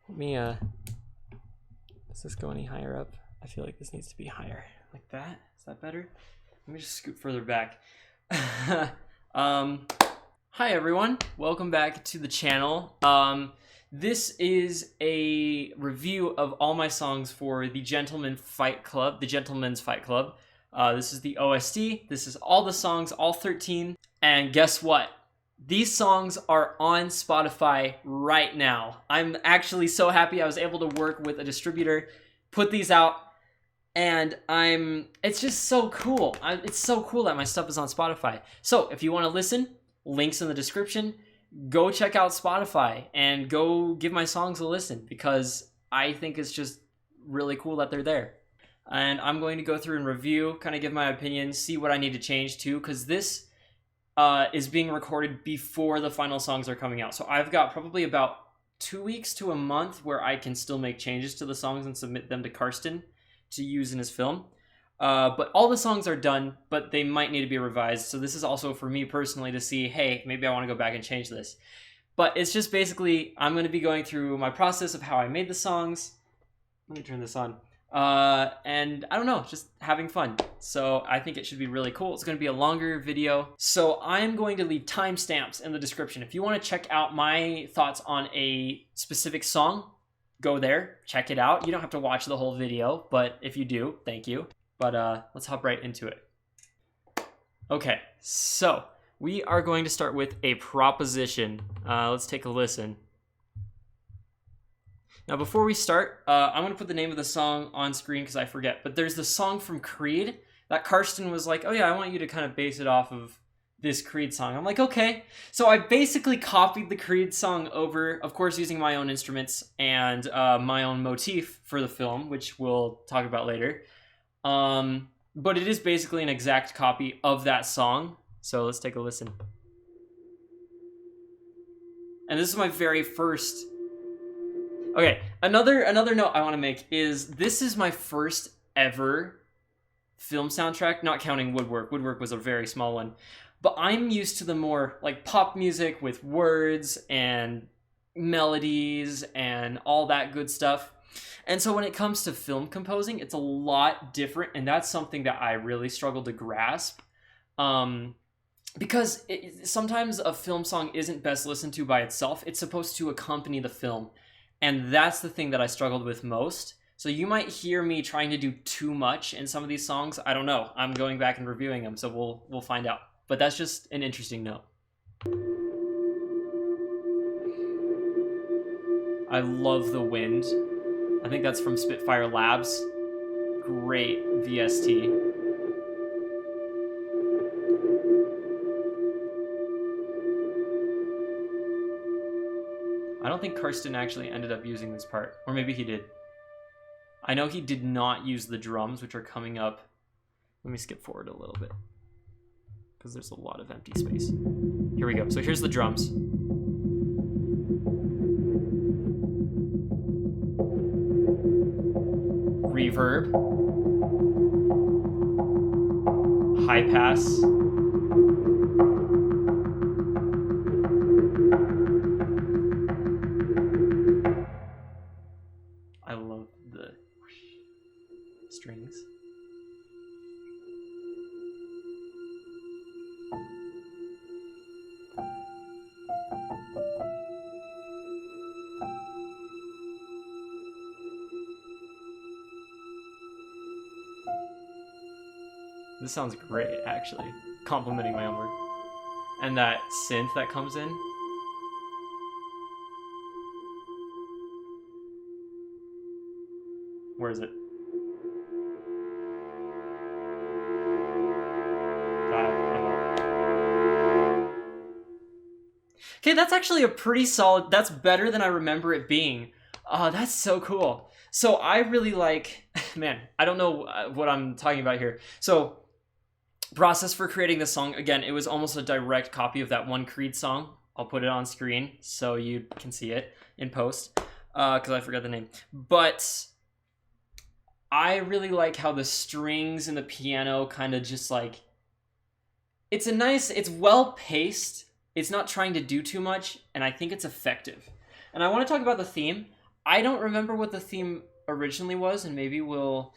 Let me, does this go any higher up? I feel like this needs to be higher. Like that? Is that better? Let me just scoot further back. Hi everyone, welcome back to the channel. This is a review of all my songs for the Gentleman's Fight Club. This is the OST. This is all the songs, all 13. And guess what? These songs are on Spotify right now. I'm actually so happy I was able to work with a distributor, put these out, and it's just so cool. It's so cool that my stuff is on Spotify. So if you want to listen, links in the description. Go check out Spotify and go give my songs a listen because I think it's just really cool that they're there. And I'm going to go through and review, kind of give my opinion, see what I need to change too, because this is being recorded before the final songs are coming out. So I've got probably about 2 weeks to a month where I can still make changes to the songs and submit them to Carston to use in his film. But all the songs are done, but they might need to be revised. So this is also for me personally to see, hey, maybe I want to go back and change this. But it's just basically, I'm going to be going through my process of how I made the songs. Let me turn this on. And I don't know, just having fun. So I think it should be really cool. It's going to be a longer video. So I'm going to leave timestamps in the description. If you want to check out my thoughts on a specific song, go there, check it out. You don't have to watch the whole video, but if you do, thank you. But let's hop right into it. Okay, so we are going to start with a proposition. Let's take a listen. Now, before we start, I'm going to put the name of the song on screen because I forget. But there's the song from Creed that Carston was like, oh yeah, I want you to kind of base it off of this Creed song. I'm like, okay. So I basically copied the Creed song over, of course, using my own instruments and my own motif for the film, which we'll talk about later. But it is basically an exact copy of that song. So let's take a listen. And this is my very first... Okay, another note I want to make is this is my first ever film soundtrack, not counting Woodwork. Woodwork was a very small one. But I'm used to the more like pop music with words and melodies and all that good stuff. And so when it comes to film composing, it's a lot different, and that's something that I really struggle to grasp. Because sometimes a film song isn't best listened to by itself. It's supposed to accompany the film. And that's the thing that I struggled with most. So you might hear me trying to do too much in some of these songs. I don't know. I'm going back and reviewing them, so we'll find out. But that's just an interesting note. I love the wind. I think that's from Spitfire Labs. Great VST. I don't think Carston actually ended up using this part. Or maybe he did. I know he did not use the drums, which are coming up. Let me skip forward a little bit, because there's a lot of empty space. Here we go. So here's the drums. Reverb. High pass. I love the strings. This sounds great, actually. Complimenting my own work. And that synth that comes in. Where is it? Okay, that's actually a pretty solid... That's better than I remember it being. That's so cool. So I really like... Man, I don't know what I'm talking about here. So, process for creating this song. Again, it was almost a direct copy of that one Creed song. I'll put it on screen so you can see it in post. Because I forgot the name. But... I really like how the strings and the piano kind of just like... It's well paced. It's not trying to do too much, and I think it's effective. And I want to talk about the theme. I don't remember what the theme originally was, and maybe we'll...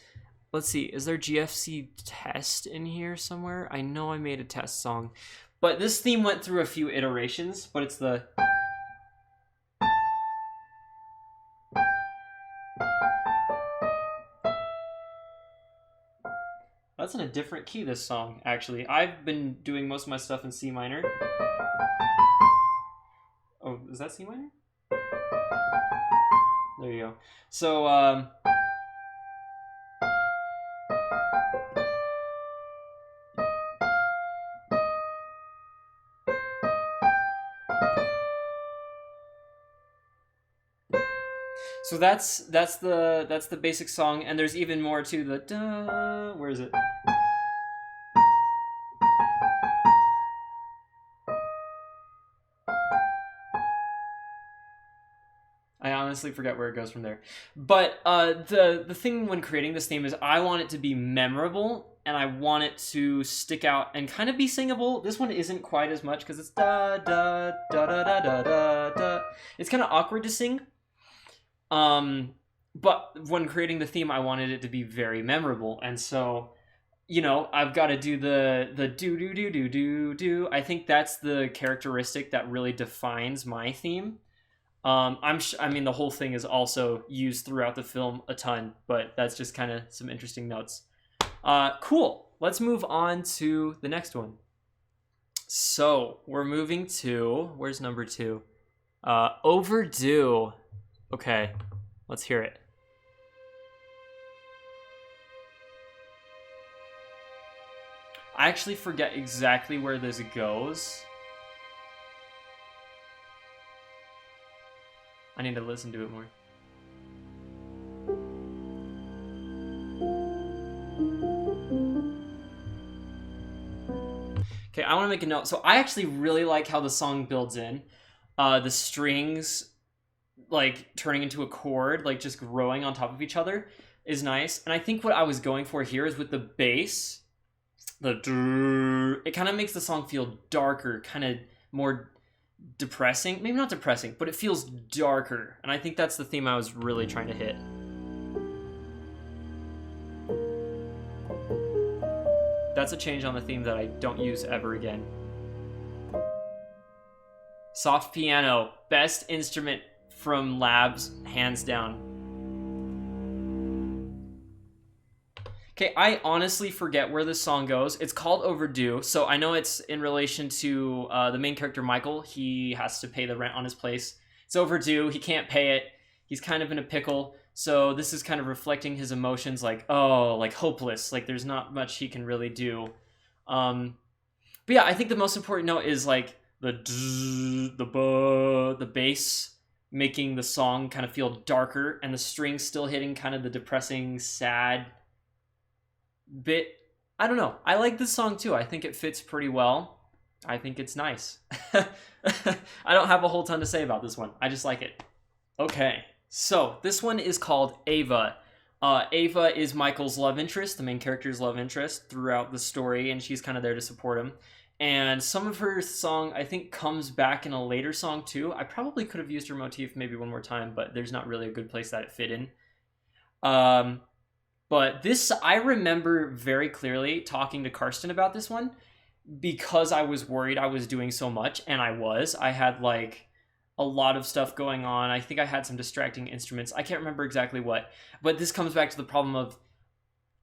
Let's see, is there GFC test in here somewhere? I know I made a test song. But this theme went through a few iterations, but it's the... That's in a different key, this song, actually. I've been doing most of my stuff in C minor. Oh, is that C minor? There you go. So, So that's the basic song, and there's even more to the da. Where is it? I honestly forget where it goes from there. But the thing when creating this theme is I want it to be memorable, and I want it to stick out and kind of be singable. This one isn't quite as much because it's da da da da da da da da. It's kind of awkward to sing. But when creating the theme, I wanted it to be very memorable, and so, you know, I've got to do the do do do do do do. I think that's the characteristic that really defines my theme. I mean, the whole thing is also used throughout the film a ton, but that's just kind of some interesting notes. Cool. Let's move on to the next one. So we're moving to, where's number 2? Overdue. Okay, let's hear it. I actually forget exactly where this goes. I need to listen to it more. Okay, I want to make a note. So I actually really like how the song builds in. The strings, like, turning into a chord, like, just growing on top of each other is nice. And I think what I was going for here is with the bass, it kind of makes the song feel darker, kind of more depressing. Maybe not depressing, but it feels darker. And I think that's the theme I was really trying to hit. That's a change on the theme that I don't use ever again. Soft piano, best instrument from Labs, hands down. Okay, I honestly forget where this song goes. It's called Overdue, so I know it's in relation to the main character, Michael. He has to pay the rent on his place. It's overdue, he can't pay it. He's kind of in a pickle, so this is kind of reflecting his emotions, like, oh, like hopeless. Like, there's not much he can really do. But yeah, I think the most important note is, like, the bass making the song kind of feel darker, and the strings still hitting kind of the depressing, sad bit. I don't know. I like this song too. I think it fits pretty well. I think it's nice. I don't have a whole ton to say about this one. I just like it. Okay, so this one is called Ava. Ava is Michael's love interest, the main character's love interest throughout the story, and she's kind of there to support him. And some of her song, I think, comes back in a later song too. I probably could have used her motif maybe one more time, but there's not really a good place that it fit in. But this, I remember very clearly talking to Carston about this one because I was worried I was doing so much, and I was. I had, like, a lot of stuff going on. I think I had some distracting instruments. I can't remember exactly what. But this comes back to the problem of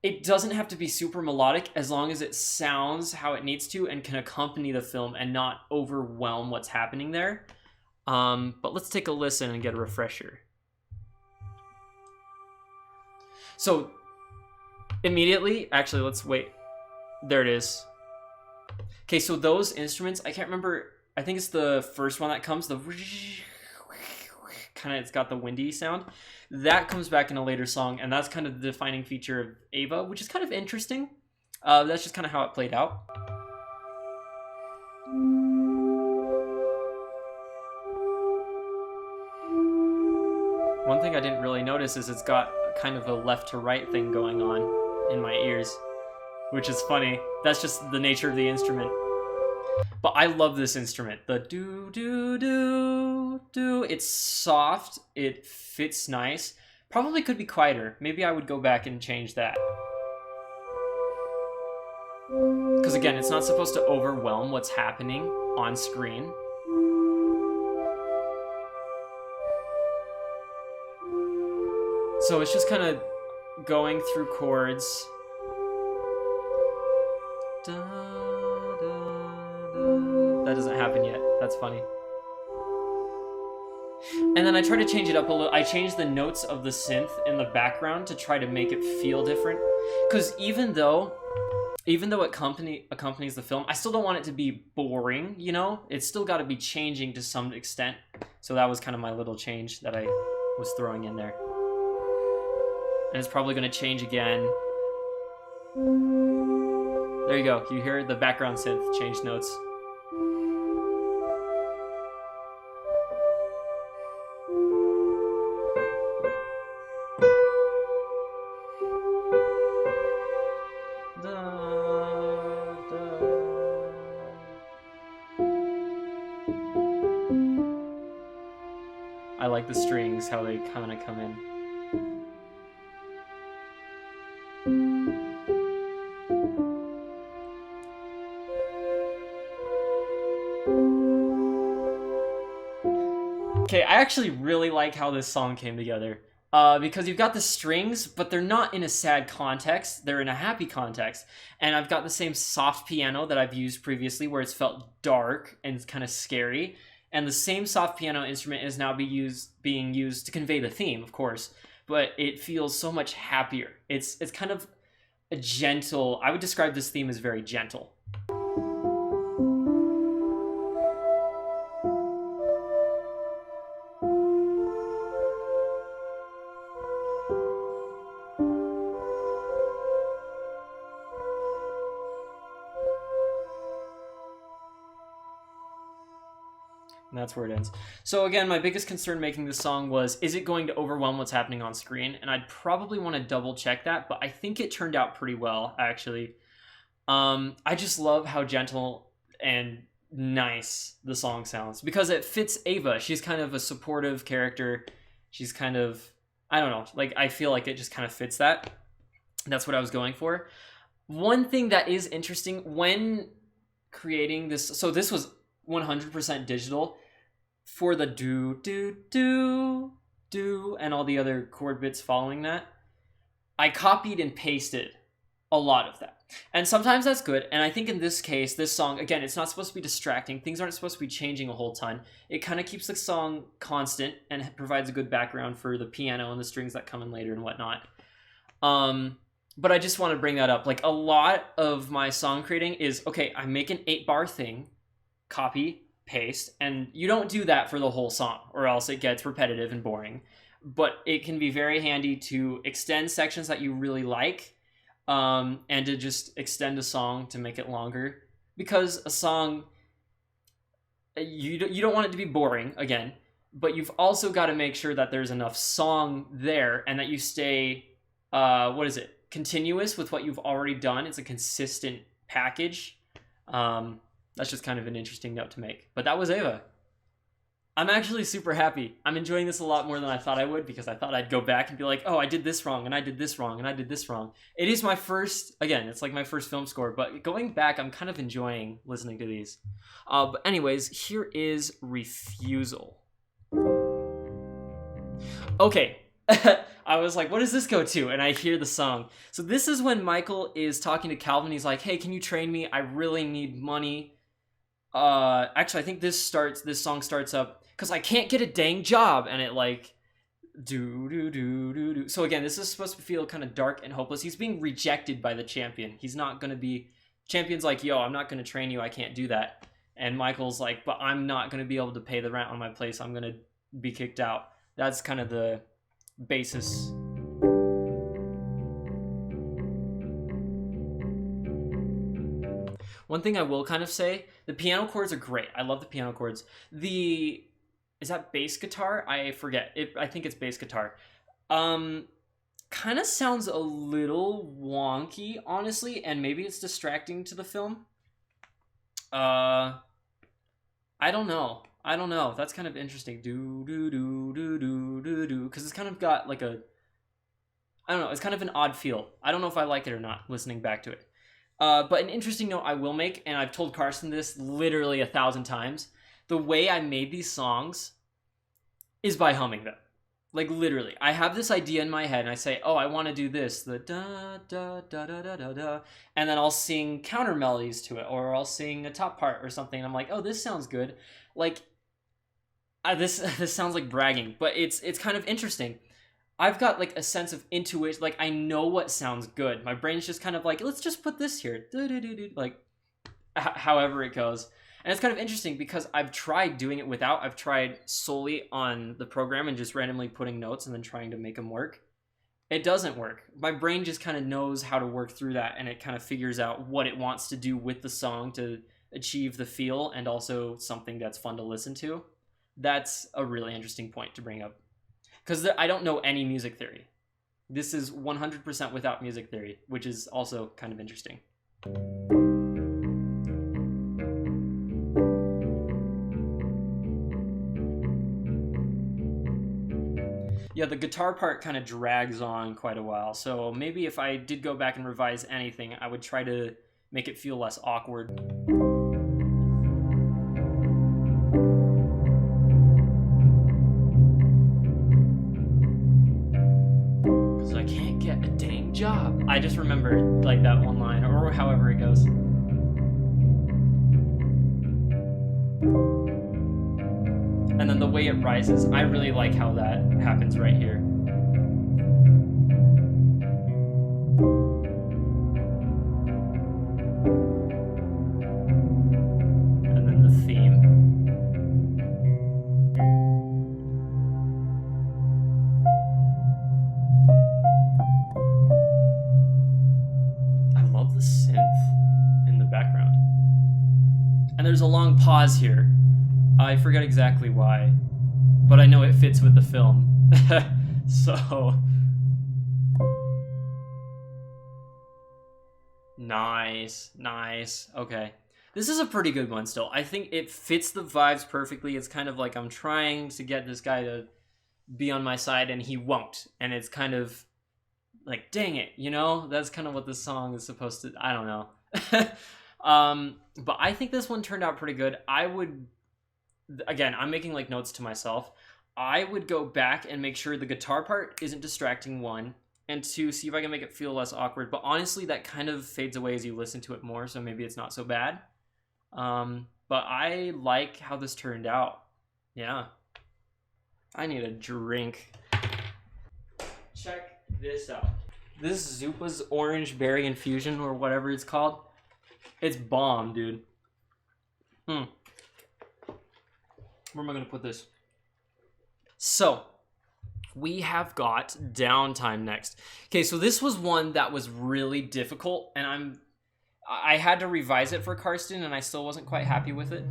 it doesn't have to be super melodic as long as it sounds how it needs to and can accompany the film and not overwhelm what's happening there. But let's take a listen and get a refresher. So immediately, actually, let's wait. There it is. Okay, so those instruments, I can't remember. I think it's the first one that comes, the kind of, it's got the windy sound. That comes back in a later song, and that's kind of the defining feature of Ava, which is kind of interesting. That's just kind of how it played out. One thing I didn't really notice is it's got kind of a left to right thing going on in my ears, which is funny. That's just the nature of the instrument. But I love this instrument. The do do do do. It's soft. It fits nice. Probably could be quieter. Maybe I would go back and change that. Because again, it's not supposed to overwhelm what's happening on screen. So it's just kind of going through chords. Da, da, da. That doesn't happen yet. That's funny. And then I try to change it up a little. I change the notes of the synth in the background to try to make it feel different. Because even though it accompanies the film, I still don't want it to be boring, you know? It's still got to be changing to some extent. So that was kind of my little change that I was throwing in there. And it's probably going to change again. There you go. You hear the background synth change notes. I like the strings, how they kind of come in. Okay, I actually really like how this song came together. Because you've got the strings, but they're not in a sad context. They're in a happy context. And I've got the same soft piano that I've used previously where it's felt dark and kind of scary. And the same soft piano instrument is now being used to convey the theme, of course. But it feels so much happier. It's kind of a gentle... I would describe this theme as very gentle. And that's where it ends. So again, my biggest concern making this song was, is it going to overwhelm what's happening on screen? And I'd probably want to double check that, but I think it turned out pretty well, actually. I just love how gentle and nice the song sounds, because it fits Ava. She's kind of a supportive character. She's kind of, I don't know, like I feel like it just kind of fits that. That's what I was going for. One thing that is interesting when creating this, so this was 100% digital for the do, do, do, do, and all the other chord bits following that. I copied and pasted a lot of that. And sometimes that's good. And I think in this case, this song, again, it's not supposed to be distracting. Things aren't supposed to be changing a whole ton. It kind of keeps the song constant and provides a good background for the piano and the strings that come in later and whatnot. But I just want to bring that up. Like, a lot of my song creating is, okay, I make an 8-bar thing, copy, paste, and you don't do that for the whole song or else it gets repetitive and boring. But it can be very handy to extend sections that you really like, and to just extend a song to make it longer. Because a song, you don't want it to be boring, again, but you've also got to make sure that there's enough song there and that you stay, continuous with what you've already done. It's a consistent package. That's just kind of an interesting note to make. But that was Ava. I'm actually super happy. I'm enjoying this a lot more than I thought I would, because I thought I'd go back and be like, oh, I did this wrong, and I did this wrong, and I did this wrong. It is my first, again, it's like my first film score, but going back, I'm kind of enjoying listening to these. But anyways, here is Refusal. Okay. I was like, what does this go to? And I hear the song. So this is when Michael is talking to Calvin. He's like, hey, can you train me? I really need money. Actually, I think this song starts up because I can't get a dang job. And it like, do. So again, this is supposed to feel kind of dark and hopeless. He's being rejected by the champion. He's not going to be, champion's like, yo, I'm not going to train you. I can't do that. And Michael's like, but I'm not going to be able to pay the rent on my place. I'm going to be kicked out. That's kind of the basis. One thing I will kind of say, the piano chords are great. I love the piano chords. Is that bass guitar? I forget. I think it's bass guitar. Kind of sounds a little wonky, honestly, and maybe it's distracting to the film. I don't know. I don't know. That's kind of interesting. Do do do do do do do, because it's kind of got like a, I don't know. It's kind of an odd feel. I don't know if I like it or not. Listening back to it, but an interesting note I will make, and I've told Carston this literally 1,000 times. The way I made these songs is by humming them. Like literally, I have this idea in my head, and I say, "Oh, I want to do this," the da da da da da da da, and then I'll sing counter melodies to it, or I'll sing a top part or something. And I'm like, "Oh, this sounds good." Like, this sounds like bragging, but it's kind of interesting. I've got like a sense of intuition. Like I know what sounds good. My brain's just kind of like, let's just put this here, like however it goes. And it's kind of interesting because I've tried doing it without. I've tried solely on the program and just randomly putting notes and then trying to make them work. It doesn't work. My brain just kind of knows how to work through that, and it kind of figures out what it wants to do with the song to achieve the feel and also something that's fun to listen to. That's a really interesting point to bring up. Because I don't know any music theory. This is 100% without music theory, which is also kind of interesting. Yeah, the guitar part kind of drags on quite a while, so maybe if I did go back and revise anything, I would try to make it feel less awkward. Because I can't get a dang job. I just remember like that one line, or however it goes. And then the way it rises, I really like how that happens right here. And then the theme. I love the synth in the background. And there's a long pause here. I forget exactly why, but I know it fits with the film. So nice. Okay, this is a pretty good one still. I think it fits the vibes perfectly. It's kind of like I'm trying to get this guy to be on my side and he won't, and it's kind of like, dang it, you know? That's kind of what this song is supposed to, I don't know. But I think this one turned out pretty good. I would, again, I'm making like notes to myself. I would go back and make sure the guitar part isn't distracting, one, and two, see if I can make it feel less awkward. But honestly, that kind of fades away as you listen to it more, so maybe it's not so bad. But I like how this turned out. Yeah. I need a drink. Check this out. This Zupa's Orange Berry Infusion, or whatever it's called, it's bomb, dude. Where am I gonna put this? So, we have got Downtime next. Okay, so this was one that was really difficult, and I had to revise it for Carston, and I still wasn't quite happy with it.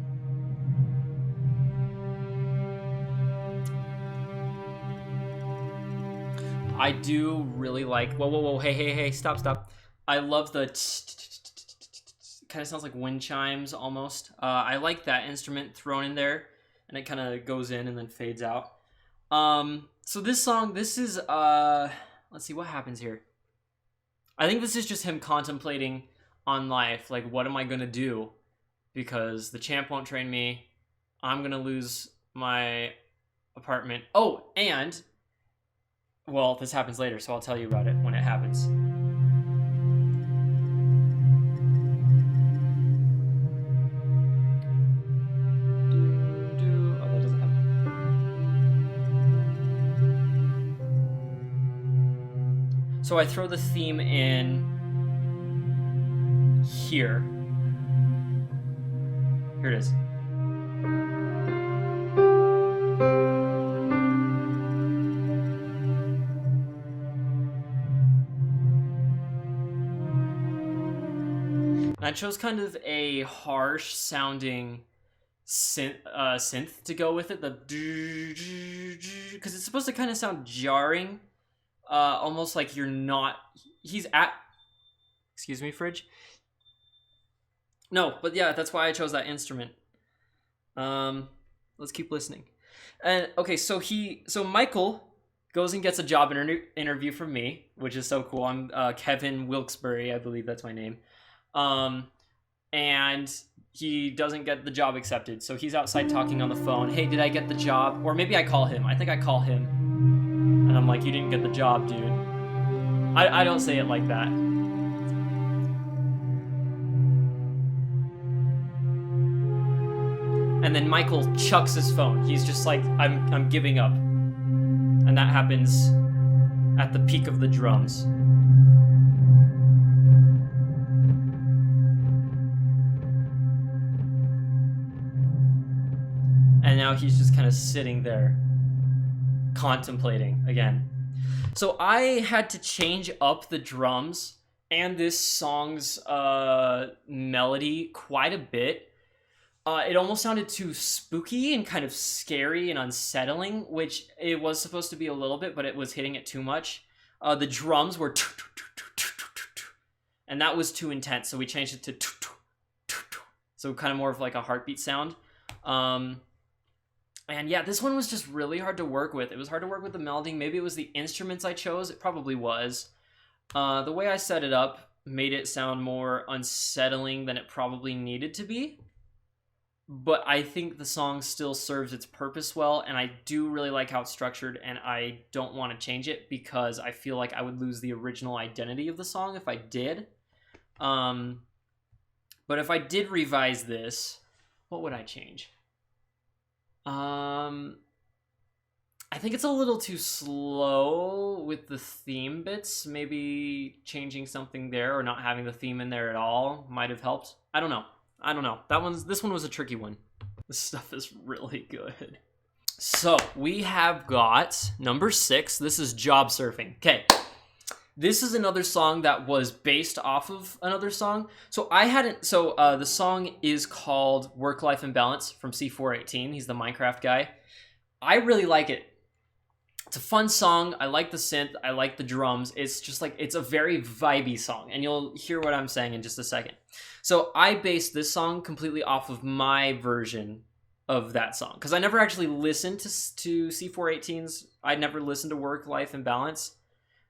I do really like, whoa, hey, stop. I love the kind of sounds like wind chimes almost. I like that instrument thrown in there, and it kind of goes in and then fades out. So this song, this is, let's see what happens here. I think this is just him contemplating on life, like, what am I gonna do? Because the champ won't train me, I'm gonna lose my apartment. Oh, and, well, this happens later, so I'll tell you about it when it happens. Oh, that doesn't happen. So I throw the theme in here. Here it is. And I chose kind of a harsh sounding synth to go with it, the because it's supposed to kind of sound jarring, almost like you're not. He's at. Excuse me, fridge. No, but yeah, that's why I chose that instrument. Let's keep listening. And okay, so Michael goes and gets a job interview from me, which is so cool. I'm Kevin Wilkesbury, I believe that's my name. And he doesn't get the job accepted, so he's outside talking on the phone. Hey, did I get the job? Or maybe I call him. I think I call him, and I'm like, you didn't get the job, dude. I don't say it like that. And then Michael chucks his phone. He's just like, I'm giving up. And that happens at the peak of the drums. And now he's just kind of sitting there, contemplating again. So I had to change up the drums and this song's melody quite a bit. It almost sounded too spooky and kind of scary and unsettling, which it was supposed to be a little bit, but it was hitting it too much. The drums were... And that was too intense, so we changed it to... So kind of more of like a heartbeat sound. And yeah, this one was just really hard to work with. It was hard to work with the melding. Maybe it was the instruments I chose. It probably was. The way I set it up made it sound more unsettling than it probably needed to be. But I think the song still serves its purpose well, and I do really like how it's structured, and I don't want to change it because I feel like I would lose the original identity of the song if I did. But if I did revise this, what would I change? I think it's a little too slow with the theme bits. Maybe changing something there or not having the theme in there at all might have helped. I don't know. This one was a tricky one. This stuff is really good. So we have got number 6. This is Job Surfing. Okay. This is another song that was based off of another song. The song is called Work Life Imbalance from C418. He's the Minecraft guy. I really like it. It's a fun song. I like the synth. I like the drums. It's just like, it's a very vibey song, and you'll hear what I'm saying in just a second. So I based this song completely off of my version of that song, because I never actually listened to C418's. I never listened to Work Life Imbalance,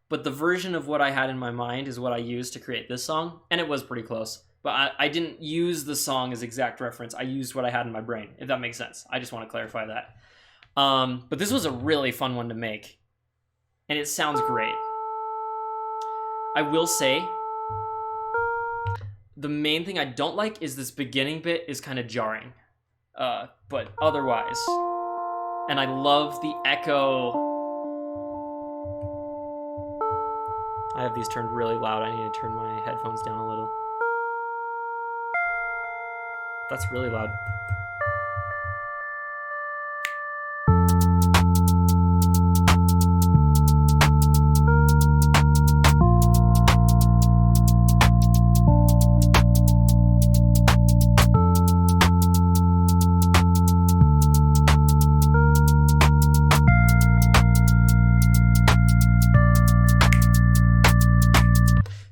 but the version of what I had in my mind is what I used to create this song, and it was pretty close. But I didn't use the song as exact reference. I used what I had in my brain, if that makes sense. I just want to clarify that. But this was a really fun one to make, and it sounds great. I will say, the main thing I don't like is this beginning bit is kind of jarring, but otherwise, and I love the echo. I have these turned really loud. I need to turn my headphones down a little. That's really loud.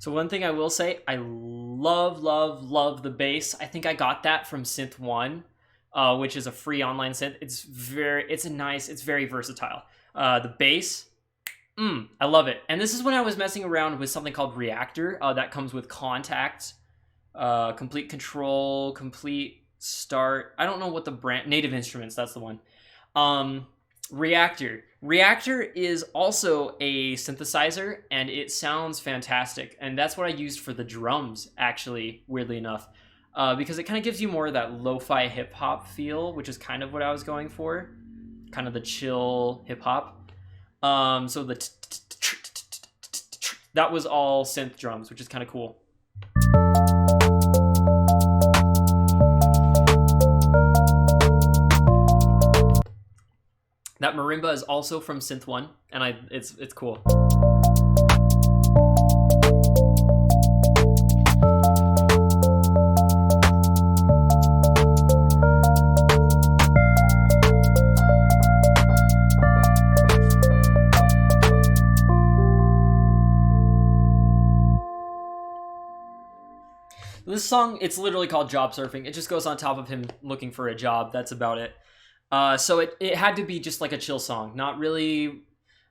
One thing I will say, I love the bass. I think I got that from Synth One, which is a free online synth. It's very versatile. The bass, I love it. And this is when I was messing around with something called Reactor that comes with Contact, Complete Control, Complete Start. I don't know what the brand, Native Instruments, that's the one. Reactor is also a synthesizer, and it sounds fantastic, and that's what I used for the drums, actually, weirdly enough, because it kind of gives you more of that lo-fi hip-hop feel, which is kind of what I was going for, kind of the chill hip-hop. So that was all synth drums, which is kind of cool. That marimba is also from Synth One, and it's cool. This song, it's literally called Job Surfing. It just goes on top of him looking for a job. That's about it. So it had to be just like a chill song, not really.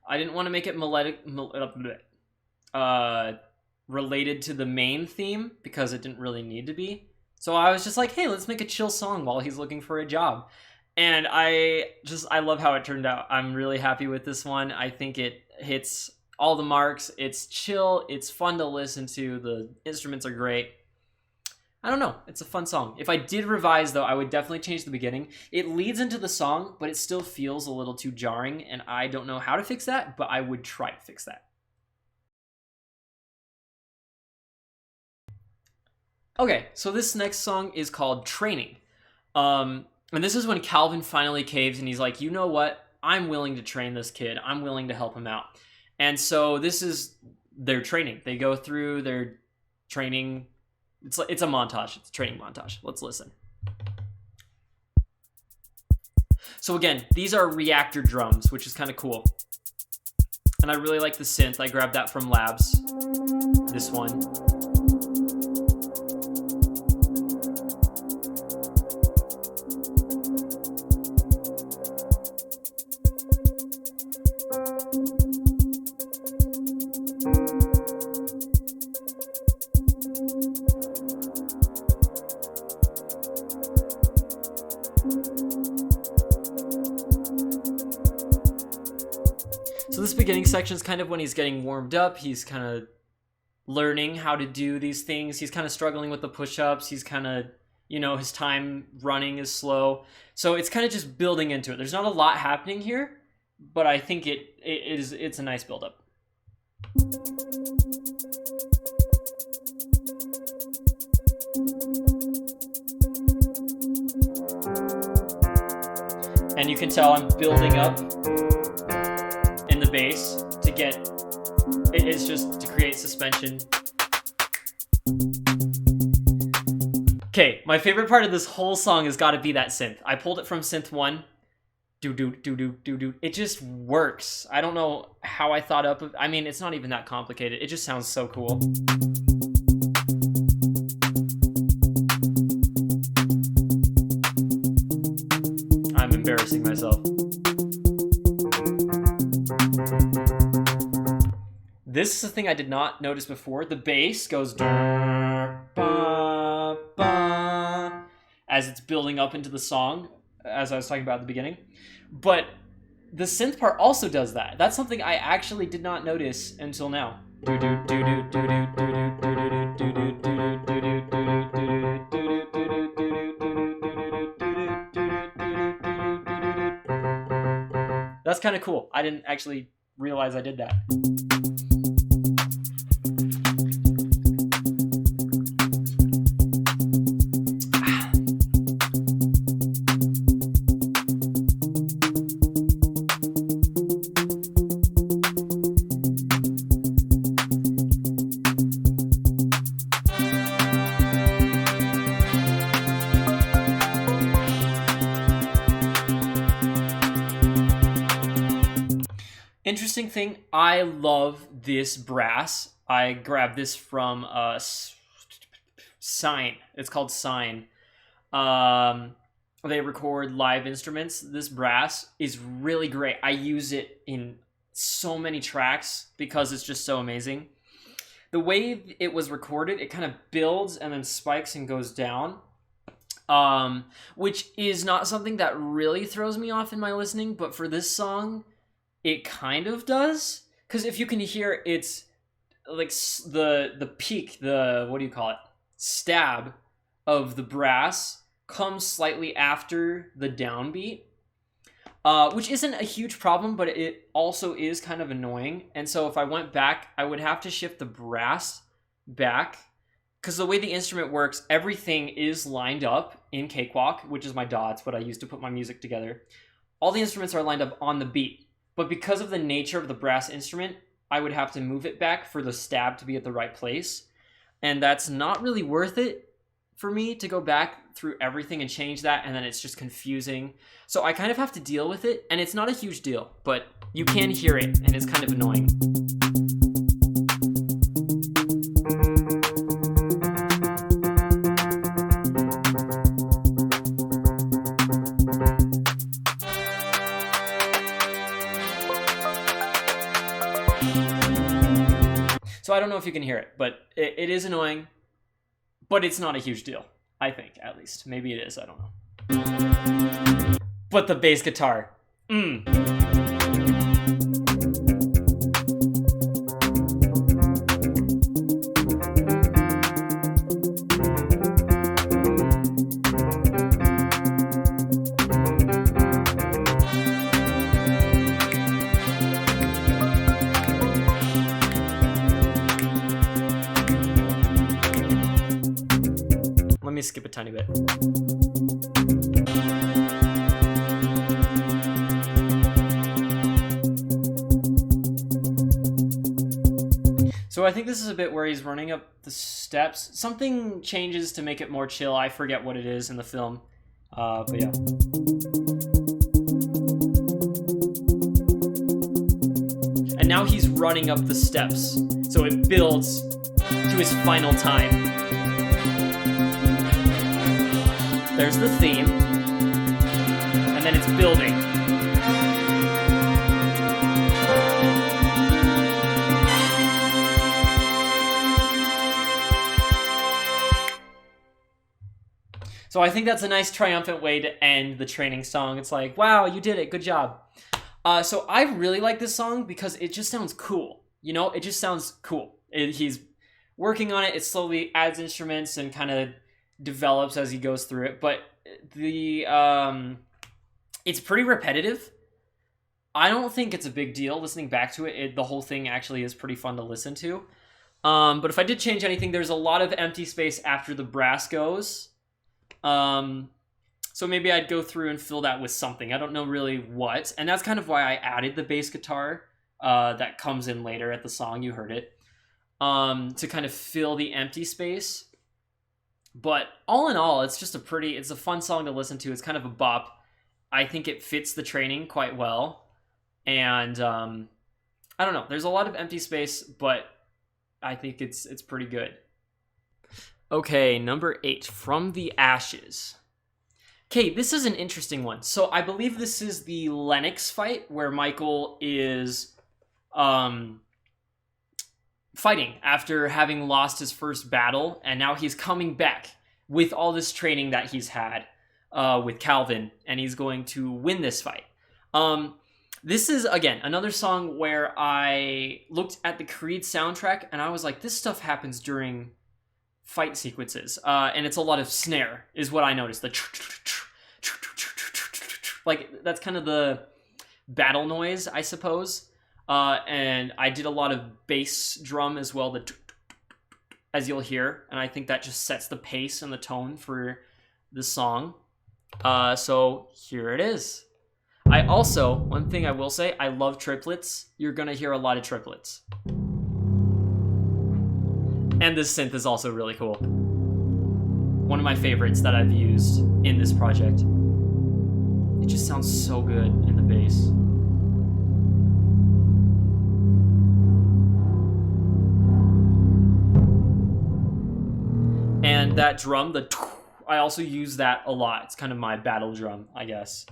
I didn't want to make it related to the main theme because it didn't really need to be. So I was just like, hey, let's make a chill song while he's looking for a job. And I love how it turned out. I'm really happy with this one. I think it hits all the marks. It's chill. It's fun to listen to. The instruments are great. I don't know. It's a fun song. If I did revise, though, I would definitely change the beginning. It leads into the song, but it still feels a little too jarring, and I don't know how to fix that, but I would try to fix that. Okay, so this next song is called Training. And this is when Calvin finally caves, and he's like, you know what? I'm willing to train this kid. I'm willing to help him out. And so this is their training. They go through their training. It's a montage. It's a training montage. Let's listen. So again, these are reactor drums, which is kind of cool. And I really like the synth. I grabbed that from Labs. This one. So this beginning section is kind of when he's getting warmed up. He's kind of learning how to do these things. He's kind of struggling with the push-ups. He's kind of, his time running is slow. So it's kind of just building into it. There's not a lot happening here, but I think it's a nice build-up. And you can tell I'm building up in the bass to get it's just to create suspension. Okay, my favorite part of this whole song has got to be that synth. I pulled it from synth 1. Do. It just works. I don't know how I thought up of. I mean, it's not even that complicated. It just sounds so cool. I'm embarrassing myself. This is a thing I did not notice before. The bass goes as it's building up into the song, as I was talking about at the beginning. But the synth part also does that. That's something I actually did not notice until now. That's kind of cool. I didn't actually realize I did that. Interesting thing, I love this brass. I grabbed this from Sign. It's called Sign. They record live instruments. This brass is really great. I use it in so many tracks because it's just so amazing. The way it was recorded, it kind of builds and then spikes and goes down. Which is not something that really throws me off in my listening, but for this song, it kind of does, because if you can hear, it's like the peak, what do you call it? Stab of the brass comes slightly after the downbeat, which isn't a huge problem, but it also is kind of annoying. And so if I went back, I would have to shift the brass back, because the way the instrument works, everything is lined up in Cakewalk, which is my DAW. It's what I use to put my music together. All the instruments are lined up on the beat. But because of the nature of the brass instrument, I would have to move it back for the stab to be at the right place. And that's not really worth it for me to go back through everything and change that, and then it's just confusing. So I kind of have to deal with it, and it's not a huge deal, but you can hear it, and it's kind of annoying. So I don't know if you can hear it, but it is annoying, but it's not a huge deal. I think, at least. Maybe it is, I don't know. But the bass guitar. Let me skip a tiny bit. So I think this is a bit where he's running up the steps. Something changes to make it more chill. I forget what it is in the film. But yeah. And now he's running up the steps. So it builds to his final time. There's the theme, and then it's building. So I think that's a nice triumphant way to end the training song. It's like, wow, you did it, good job. So I really like this song because it just sounds cool. You know, it just sounds cool. He's working on it, it slowly adds instruments and kind of develops as he goes through it, but it's pretty repetitive. I don't think it's a big deal listening back to it. The whole thing actually is pretty fun to listen to. But if I did change anything, there's a lot of empty space after the brass goes. So maybe I'd go through and fill that with something. I don't know really what, and that's kind of why I added the bass guitar that comes in later at the song. You heard it, to kind of fill the empty space. But all in all, it's just it's a fun song to listen to. It's kind of a bop. I think it fits the training quite well. And I don't know. There's a lot of empty space, but I think it's pretty good. Okay, number 8, From the Ashes. Okay, this is an interesting one. So I believe this is the Lennox fight where Michael is fighting after having lost his first battle, and now he's coming back with all this training that he's had with Calvin, and he's going to win this fight. This is, again, another song where I looked at the Creed soundtrack, and I was like, this stuff happens during fight sequences, and it's a lot of snare, is what I noticed. Like, that's kind of the battle noise, I suppose. And I did a lot of bass drum as well, as you'll hear, and I think that just sets the pace and the tone for the song. So here it is. I also, one thing I will say, I love triplets. You're gonna hear a lot of triplets. And this synth is also really cool. One of my favorites that I've used in this project. It just sounds so good in the bass. And that drum, I also use that a lot. It's kind of my battle drum, I guess.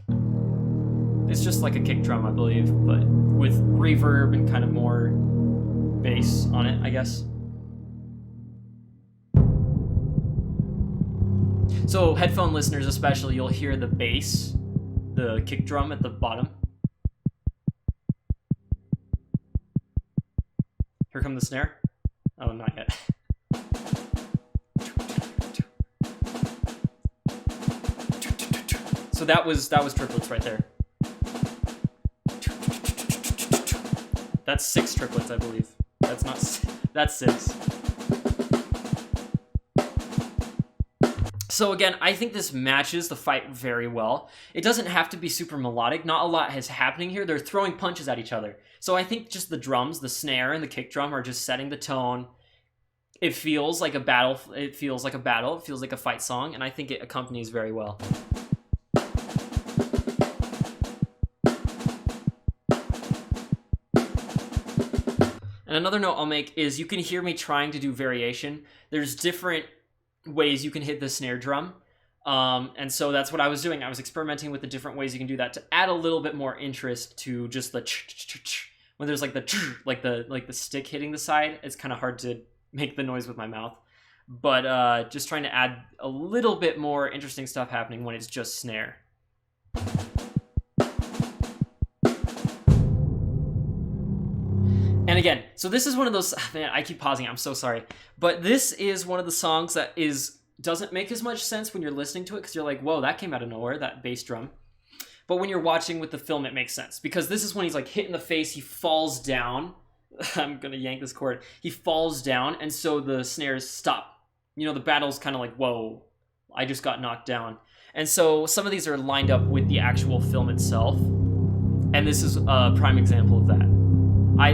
It's just like a kick drum, I believe, but with reverb and kind of more bass on it, I guess. So headphone listeners especially, you'll hear the bass, the kick drum at the bottom. Here come the snare. Oh, not yet. So that was triplets right there. That's 6 triplets, I believe. That's 6. So again, I think this matches the fight very well. It doesn't have to be super melodic. Not a lot is happening here. They're throwing punches at each other. So I think just the drums, the snare and the kick drum are just setting the tone. It feels like a battle. It feels like a fight song, and I think it accompanies very well. And another note I'll make is you can hear me trying to do variation. There's different ways you can hit the snare drum. And so that's what I was doing. I was experimenting with the different ways you can do that to add a little bit more interest to just the when there's like the stick hitting the side. It's kind of hard to make the noise with my mouth, but just trying to add a little bit more interesting stuff happening when it's just snare. And again, so this is one of those, man, I keep pausing, I'm so sorry, but this is one of the songs that doesn't make as much sense when you're listening to it, because you're like, whoa, that came out of nowhere, that bass drum. But when you're watching with the film, it makes sense, because this is when he's like hit in the face, he falls down. I'm gonna yank this chord. He falls down, and so the snares stop. You know, the battle's kind of like, whoa, I just got knocked down. And so some of these are lined up with the actual film itself, and this is a prime example of that. My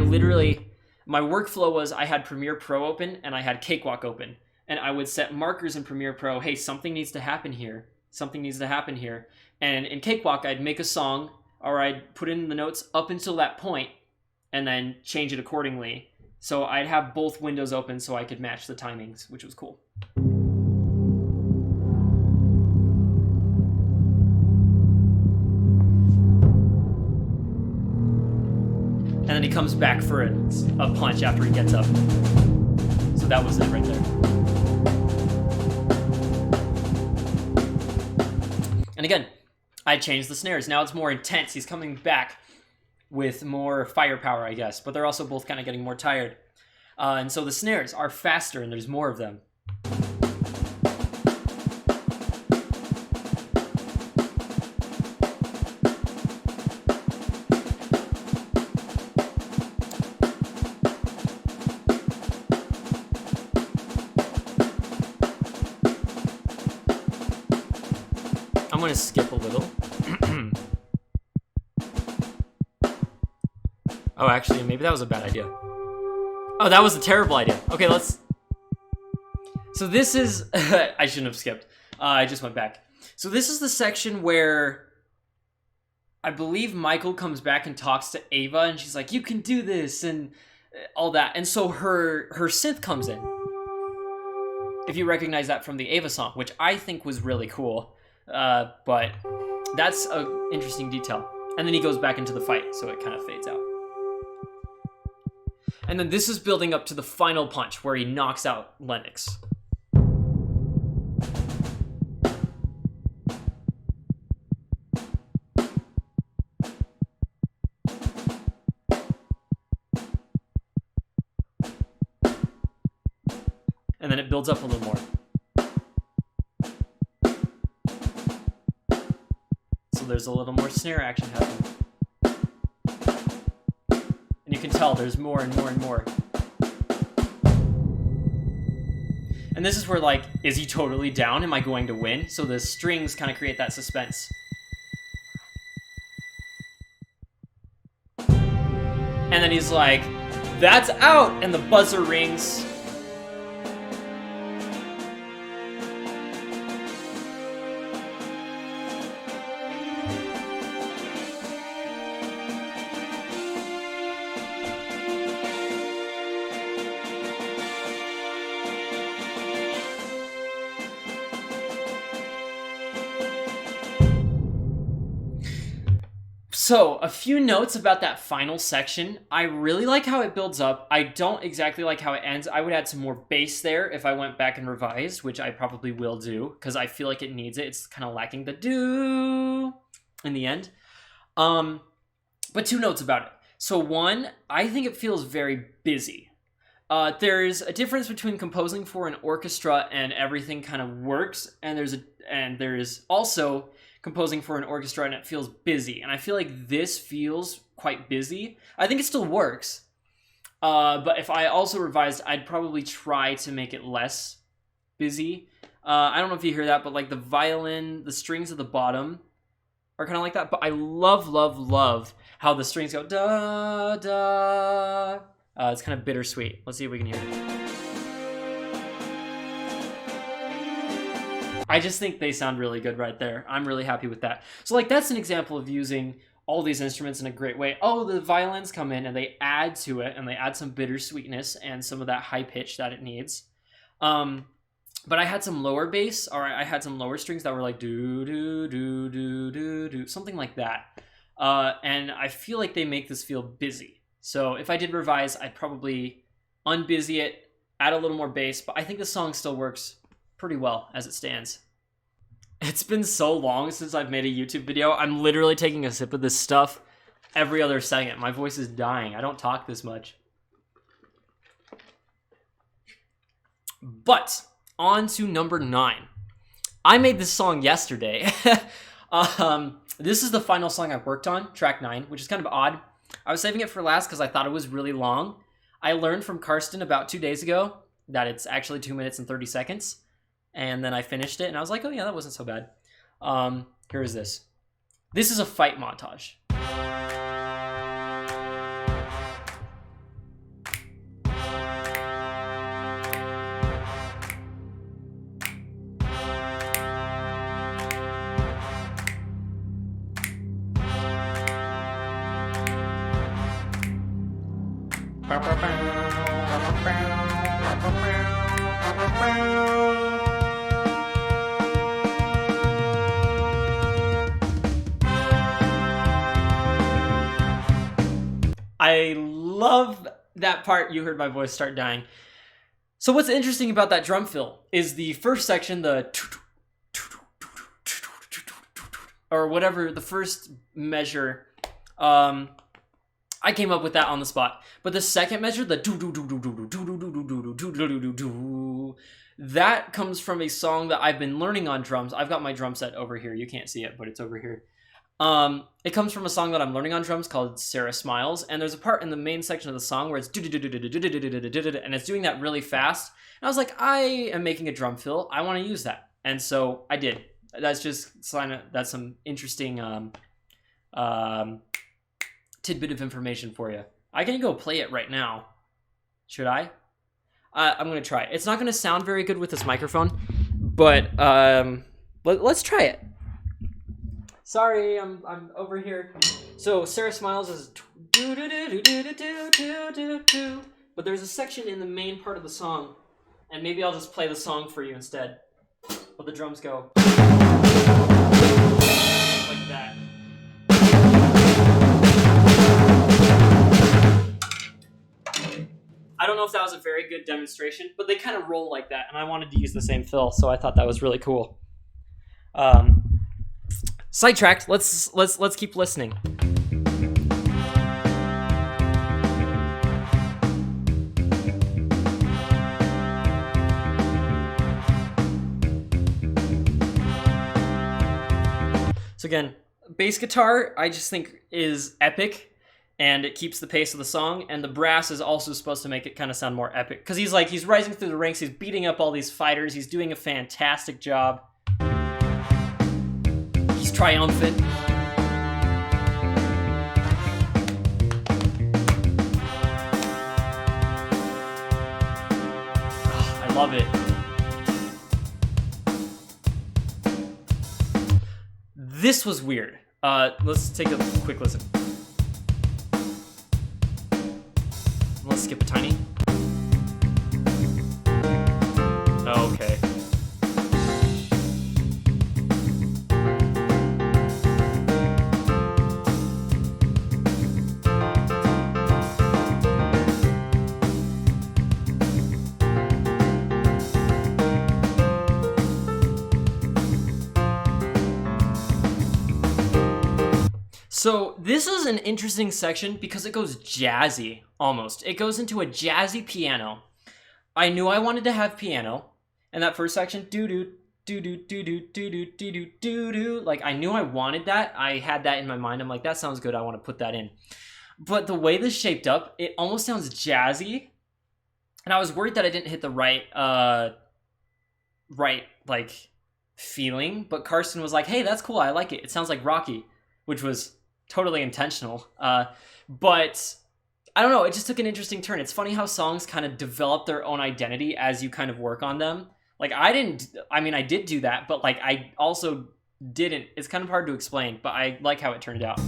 workflow was I had Premiere Pro open and I had Cakewalk open, and I would set markers in Premiere Pro, hey, something needs to happen here. Something needs to happen here. And in Cakewalk, I'd make a song, or I'd put in the notes up until that point, and then change it accordingly. So I'd have both windows open so I could match the timings, which was cool. And then he comes back for a punch after he gets up. So that was it right there. And again, I changed the snares. Now it's more intense. He's coming back with more firepower, I guess. But they're also both kind of getting more tired. And so the snares are faster and there's more of them. I'm going to skip a little. Oh, actually, maybe that was a bad idea. Oh, that was a terrible idea. Okay, let's... So this is... I shouldn't have skipped. I just went back. So this is the section where I believe Michael comes back and talks to Ava, and she's like, you can do this, and all that. And so her synth comes in. If you recognize that from the Ava song, which I think was really cool. But that's an interesting detail. And then he goes back into the fight, so it kind of fades out. And then this is building up to the final punch, where he knocks out Lennox. And then it builds up a little more. There's a little more snare action happening. And you can tell there's more and more and more. And this is where, like, is he totally down? Am I going to win? So the strings kind of create that suspense. And then he's like, that's out! And the buzzer rings. So, a few notes about that final section. I really like how it builds up. I don't exactly like how it ends. I would add some more bass there if I went back and revised, which I probably will do, because I feel like it needs it. It's kind of lacking the do in the end. But two notes about it. So one, I think it feels very busy. There's a difference between composing for an orchestra and everything kind of works, and there is also composing for an orchestra and it feels busy. And I feel like this feels quite busy. I think it still works. But if I also revised, I'd probably try to make it less busy. I don't know if you hear that, but like the violin, the strings at the bottom are kind of like that. But I love, love, love how the strings go da, da. It's kind of bittersweet. Let's see if we can hear it. I just think they sound really good right there. I'm really happy with that. So like that's an example of using all these instruments in a great way. Oh, the violins come in and they add to it, and they add some bittersweetness and some of that high pitch that it needs. But I had some lower bass, or I had some lower strings that were like do do do do do do, something like that. And I feel like they make this feel busy. So if I did revise, I'd probably unbusy it, add a little more bass, but I think the song still works pretty well as it stands. It's been so long since I've made a YouTube video. I'm literally taking a sip of this stuff every other second. My voice is dying. I don't talk this much. But on to number 9. I made this song yesterday. This is the final song I've worked on, track 9, which is kind of odd. I was saving it for last because I thought it was really long. I learned from Carston about 2 days ago that it's actually 2 minutes and 30 seconds. And then I finished it and I was like, oh yeah, that wasn't so bad. Here is this. This is a fight montage. I love that part. You heard my voice start dying. So what's interesting about that drum fill is the first section, the or whatever, the first measure, I came up with that on the spot. But the second measure, the that comes from a song that I've been learning on drums. I've got my drum set over here. You can't see it, but it's over here. It comes from a song that I'm learning on drums called Sarah Smiles, and there's a part in the main section of the song where it's and it's doing that really fast. And I was like, I am making a drum fill. I want to use that, and so I did. That's just that's some interesting tidbit of information for you. I can go play it right now. Should I? I'm gonna try it. It's not gonna sound very good with this microphone, but let's try it. Sorry, I'm over here. So Sarah Smiles is do do do do do do do do do. But there's a section in the main part of the song, and maybe I'll just play the song for you instead. But the drums go like that. I don't know if that was a very good demonstration, but they kind of roll like that, and I wanted to use the same fill, so I thought that was really cool. Sidetracked. Let's keep listening. So again, bass guitar I just think is epic, and it keeps the pace of the song, and the brass is also supposed to make it kind of sound more epic, because he's rising through the ranks, he's beating up all these fighters, he's doing a fantastic job. He's triumphant. Oh, I love it. This was weird. Let's take a quick listen. Let's skip a tiny. Okay. So this is an interesting section because it goes jazzy, almost. It goes into a jazzy piano. I knew I wanted to have piano, and that first section, doo-doo, doo-doo, doo-doo, doo-doo, doo-doo, doo-doo, like, I knew I wanted that. I had that in my mind. I'm like, that sounds good. I want to put that in. But the way this shaped up, it almost sounds jazzy, and I was worried that I didn't hit the right, like, feeling, but Carston was like, hey, that's cool. I like it. It sounds like Rocky, which was totally intentional. But I don't know, it just took an interesting turn. It's funny how songs kind of develop their own identity as you kind of work on them. Like, I did do that, but like, I also didn't. It's kind of hard to explain, but I like how it turned out.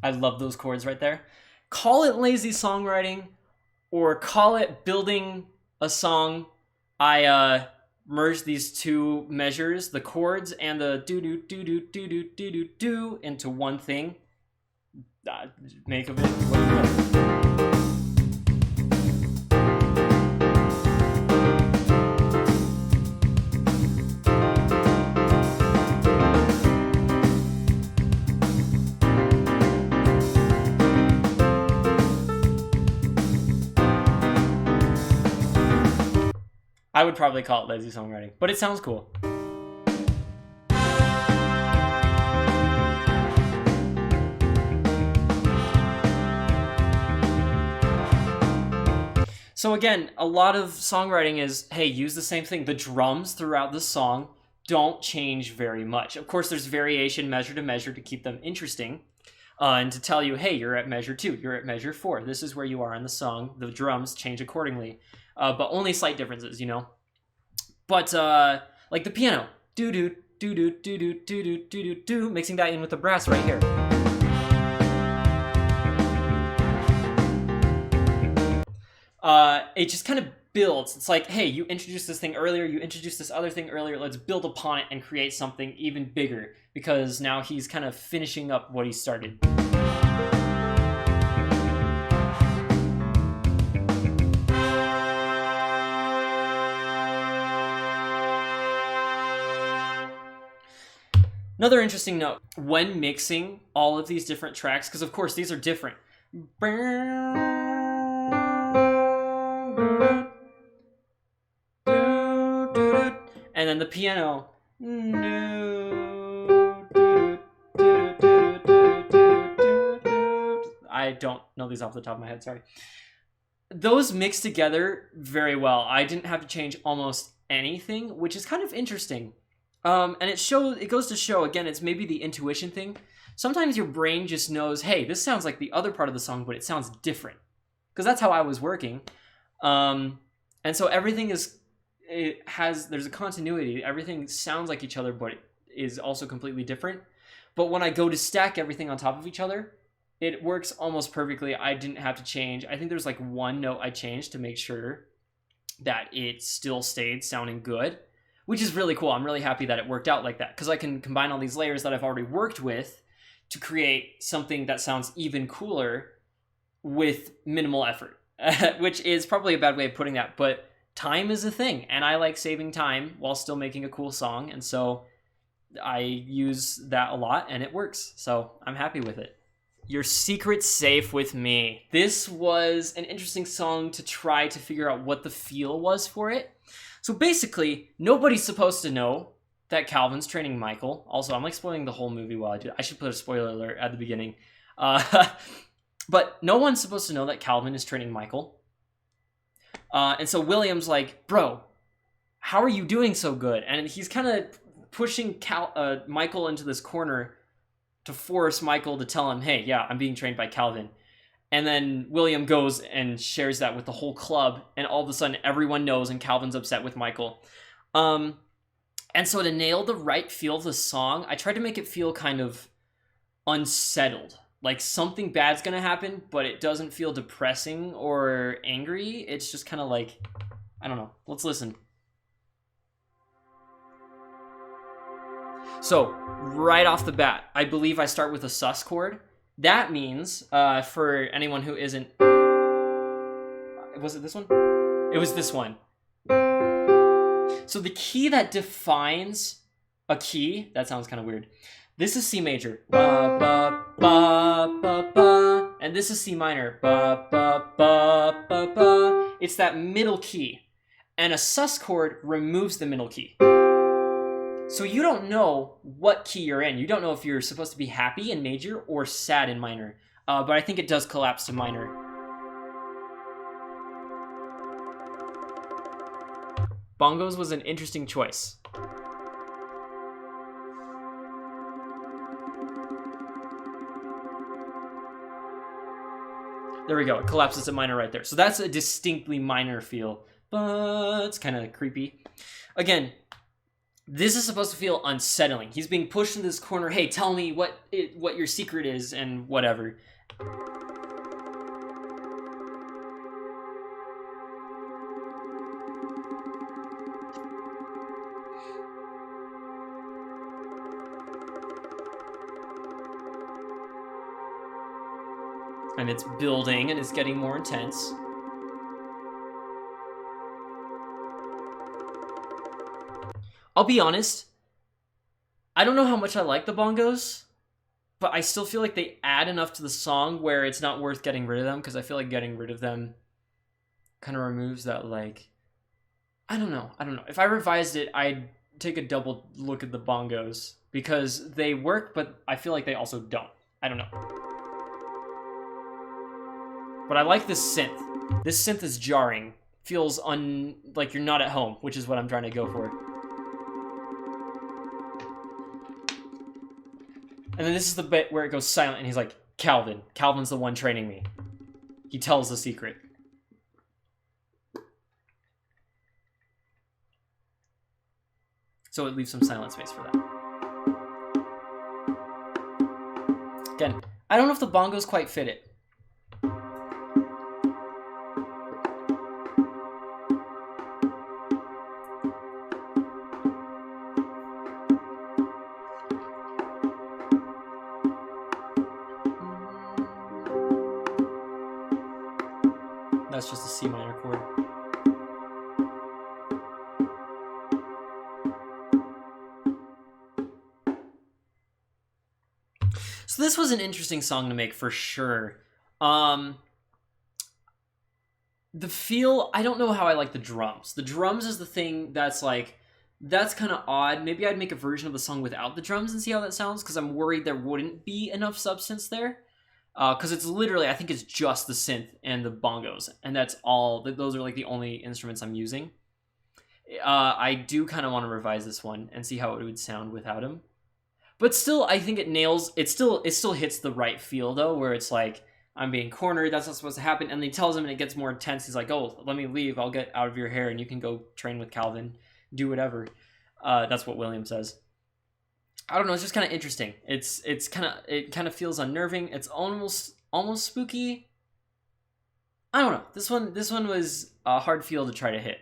I love those chords right there. Call it lazy songwriting or call it building a song. I merged these two measures, the chords and the do into one thing. Make of it what you will. I would probably call it lazy songwriting, but it sounds cool. So again, a lot of songwriting is, hey, use the same thing. The drums throughout the song don't change very much. Of course, there's variation measure to measure to keep them interesting. And to tell you, hey, you're at measure 2, you're at measure 4. This is where you are in the song. The drums change accordingly. But only slight differences, you know. But like the piano, do do do do do do do do do do, mixing that in with the brass right here. It just kind of builds. It's like, hey, you introduced this thing earlier, you introduced this other thing earlier. Let's build upon it and create something even bigger because now he's kind of finishing up what he started. Another interesting note, when mixing all of these different tracks, because of course these are different. And then the piano. I don't know these off the top of my head, sorry. Those mix together very well. I didn't have to change almost anything, which is kind of interesting. And it goes to show, again, it's maybe the intuition thing. Sometimes your brain just knows, hey, this sounds like the other part of the song, but it sounds different. Because that's how I was working. And so everything there's a continuity. Everything sounds like each other, but it is also completely different. But when I go to stack everything on top of each other, it works almost perfectly. I didn't have to change. I think there's like one note I changed to make sure that it still stayed sounding good, which is really cool. I'm really happy that it worked out like that because I can combine all these layers that I've already worked with to create something that sounds even cooler with minimal effort, which is probably a bad way of putting that, but time is a thing, and I like saving time while still making a cool song, and so I use that a lot, and it works, so I'm happy with it. Your Secret's Safe with Me. This was an interesting song to try to figure out what the feel was for it. So basically, nobody's supposed to know that Calvin's training Michael. Also, I'm like spoiling the whole movie while I do it. I should put a spoiler alert at the beginning. But no one's supposed to know that Calvin is training Michael. And so William's like, bro, how are you doing so good? And he's kind of pushing Michael into this corner to force Michael to tell him, hey, yeah, I'm being trained by Calvin. And then William goes and shares that with the whole club, and all of a sudden everyone knows, and Calvin's upset with Michael. And so to nail the right feel of the song, I tried to make it feel kind of unsettled. Like something bad's gonna happen, but it doesn't feel depressing or angry. It's just kind of like, I don't know. Let's listen. So, right off the bat, I believe I start with a sus chord. That means, for anyone who isn't... Was it this one? It was this one. So the key that defines a key... That sounds kind of weird. This is C major. Ba, ba, ba, ba, ba. And this is C minor. Ba, ba, ba, ba, ba. It's that middle key. And a sus chord removes the middle key. So you don't know what key you're in. You don't know if you're supposed to be happy in major or sad in minor. But I think it does collapse to minor. Bongos was an interesting choice. There we go. It collapses to minor right there. So that's a distinctly minor feel, but it's kind of creepy. Again, This is supposed to feel unsettling. He's being pushed into this corner. Hey, tell me what your secret is and whatever. And it's building and it's getting more intense. I'll be honest, I don't know how much I like the bongos, but I still feel like they add enough to the song where it's not worth getting rid of them, because I feel like getting rid of them kind of removes that, like, I don't know. If I revised it, I'd take a double look at the bongos, because they work, but I feel like they also don't. I don't know. But I like this synth. This synth is jarring. Feels like you're not at home, which is what I'm trying to go for. And then this is the bit where it goes silent, and he's like, Calvin. Calvin's the one training me. He tells the secret. So it leaves some silent space for that. Again, I don't know if the bongos quite fit it. That's just a C minor chord. So this was an interesting song to make for sure. The feel, I don't know how I like the drums. The drums is the thing that's like, that's kind of odd. Maybe I'd make a version of the song without the drums and see how that sounds, because I'm worried there wouldn't be enough substance there. Because it's literally, I think it's just the synth and the bongos, and that's all. Those are like the only instruments I'm using. I do kind of want to revise this one and see how it would sound without him. But still, I think it nails. It still hits the right feel though, where it's like, I'm being cornered. That's not supposed to happen. And he tells him, and it gets more intense. He's like, "Oh, let me leave. I'll get out of your hair, and you can go train with Calvin, do whatever." That's what William says. I don't know. It's just kind of interesting. It kind of feels unnerving. It's almost spooky. I don't know. This one was a hard feel to try to hit.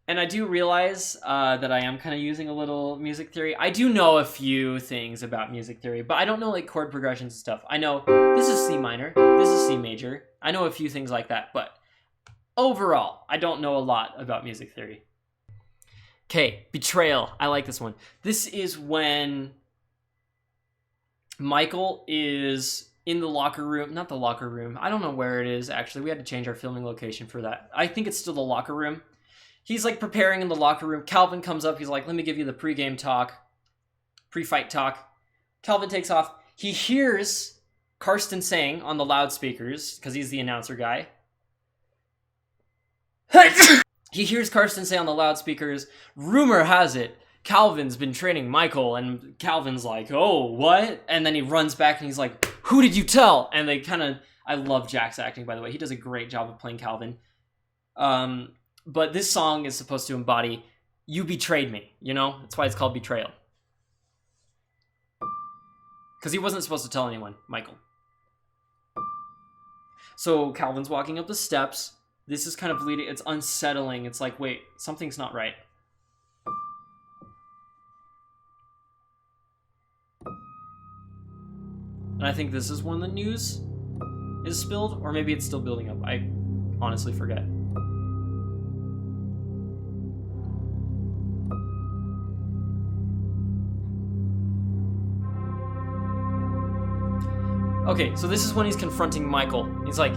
And I do realize that I am kind of using a little music theory. I do know a few things about music theory, but I don't know like chord progressions and stuff. I know this is C minor, this is C major. I know a few things like that, but overall, I don't know a lot about music theory. Okay, Betrayal. I like this one. This is when Michael is in the locker room. Not the locker room. I don't know where it is, actually. We had to change our filming location for that. I think it's still the locker room. He's like preparing in the locker room. Calvin comes up. He's like, let me give you the pre-game talk. Pre-fight talk. Calvin takes off. He hears Carston saying on the loudspeakers, because he's the announcer guy. He hears Carston say on the loudspeakers, rumor has it, Calvin's been training Michael, and Calvin's like, oh, what? And then he runs back and he's like, who did you tell? And they kind of, I love Jack's acting, by the way. He does a great job of playing Calvin. But this song is supposed to embody, you betrayed me, you know? That's why it's called Betrayal. Because he wasn't supposed to tell anyone, Michael. So Calvin's walking up the steps. This is kind of leading, it's unsettling. It's like, wait, something's not right. And I think this is when the news is spilled, or maybe it's still building up. I honestly forget. Okay, so this is when he's confronting Michael. He's like,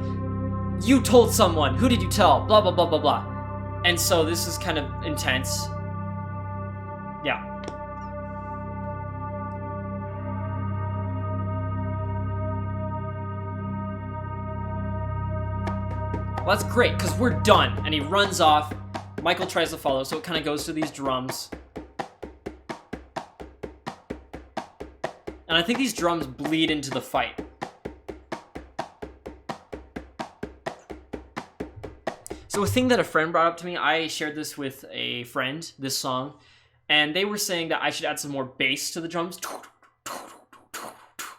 you told someone, who did you tell? Blah, blah, blah, blah, blah. And so this is kind of intense. Yeah. Well, that's great, because we're done. And he runs off. Michael tries to follow, so it kind of goes to these drums. And I think these drums bleed into the fight. So a thing that a friend brought up to me, I shared this with a friend, this song, And they were saying that I should add some more bass to the drums,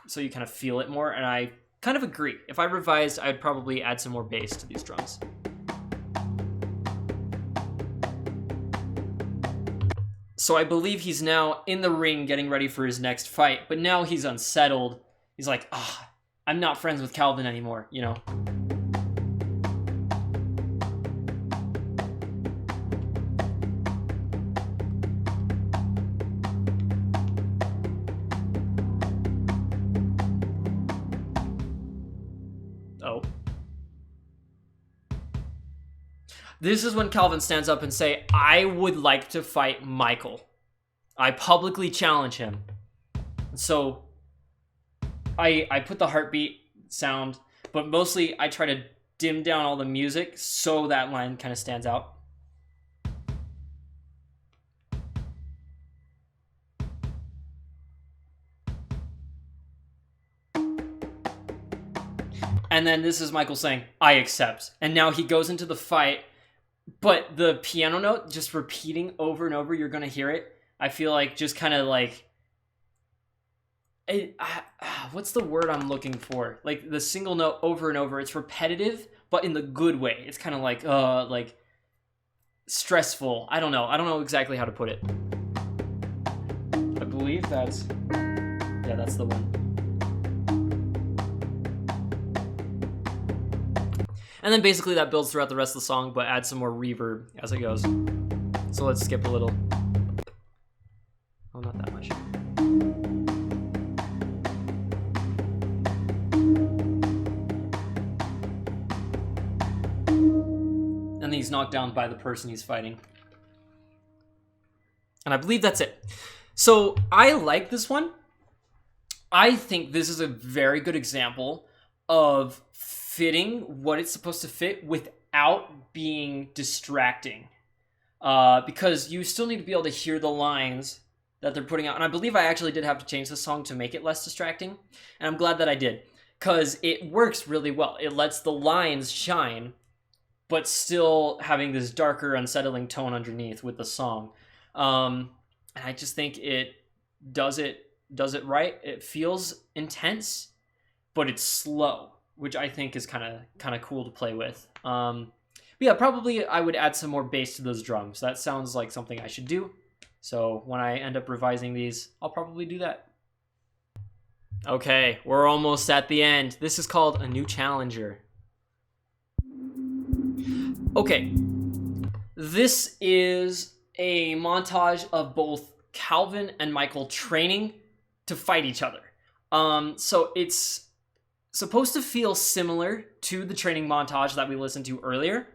so you kind of feel it more, and I kind of agree. If I revised, I'd probably add some more bass to these drums. So I believe he's now in the ring getting ready for his next fight, but now he's unsettled. He's like, I'm not friends with Calvin anymore, you know? Oh. This is when Calvin stands up and say, I would like to fight Michael. I publicly challenge him. So I put the heartbeat sound, but mostly I try to dim down all the music so that line kind of stands out. And then this is Michael saying, I accept. And now he goes into the fight, but the piano note just repeating over and over, you're going to hear it. I feel like just kind of like, what's the word I'm looking for? Like the single note over and over. It's repetitive, but in the good way. It's kind of like stressful. I don't know exactly how to put it. I believe that's the one. And then basically that builds throughout the rest of the song, but adds some more reverb as it goes. So let's skip a little. Oh, not that much. And he's knocked down by the person he's fighting. And I believe that's it. So I like this one. I think this is a very good example of fitting what it's supposed to fit without being distracting. Because you still need to be able to hear the lines that they're putting out. And I believe I actually did have to change the song to make it less distracting. And I'm glad that I did. Because it works really well. It lets the lines shine, but still having this darker, unsettling tone underneath with the song. And I just think it does it right. It feels intense, but it's slow, which I think is kind of cool to play with. But yeah, probably I would add some more bass to those drums. That sounds like something I should do. So when I end up revising these, I'll probably do that. Okay, we're almost at the end. This is called A New Challenger. Okay, this is a montage of both Calvin and Michael training to fight each other. So it's supposed to feel similar to the training montage that we listened to earlier,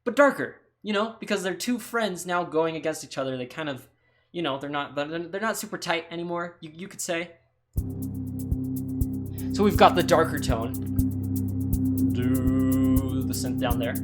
but darker, you know, because they're two friends now going against each other. They kind of, you know, they're not super tight anymore, you could say. So we've got the darker tone. Do the synth down there.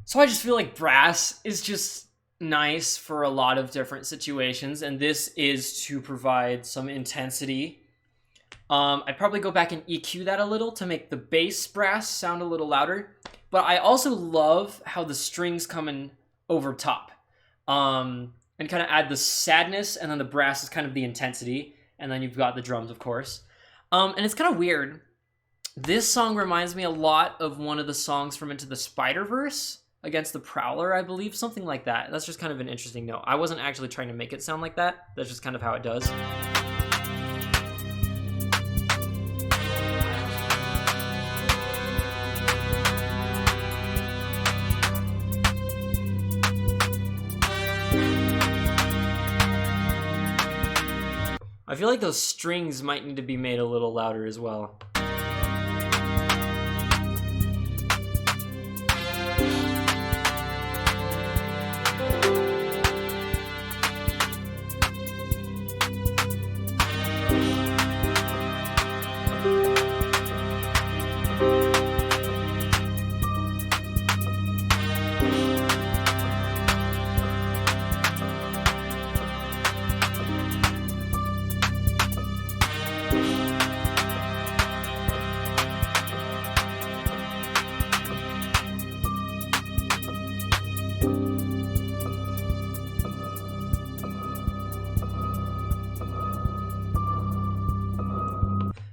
So I just feel like brass is just nice for a lot of different situations, and this is to provide some intensity. I'd probably go back and EQ that a little to make the bass brass sound a little louder, but I also love how the strings come in over top, and kind of add the sadness, and then the brass is kind of the intensity, and then you've got the drums, of course. And it's kind of weird. This song reminds me a lot of one of the songs from Into the Spider-Verse, Against the Prowler, I believe, something like that. That's just kind of an interesting note. I wasn't actually trying to make it sound like that. That's just kind of how it does. I feel like those strings might need to be made a little louder as well.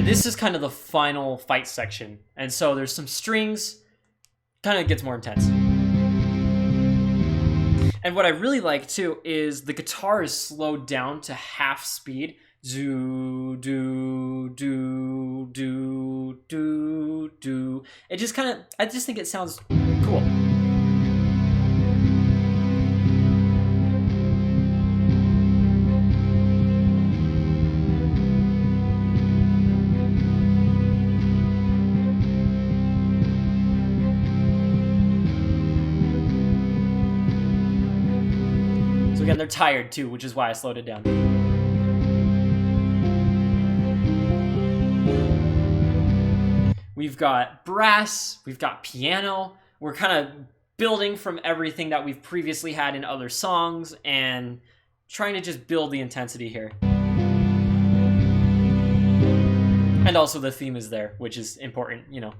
And this is kind of the final fight section. And so there's some strings, kind of gets more intense. And what I really like too is the guitar is slowed down to half speed. Do, do, do, do, do, do. It just kind of, I just think it sounds cool. So again, they're tired too, which is why I slowed it down. We've got brass, we've got piano. We're kind of building from everything that we've previously had in other songs and trying to just build the intensity here. And also the theme is there, which is important, you know.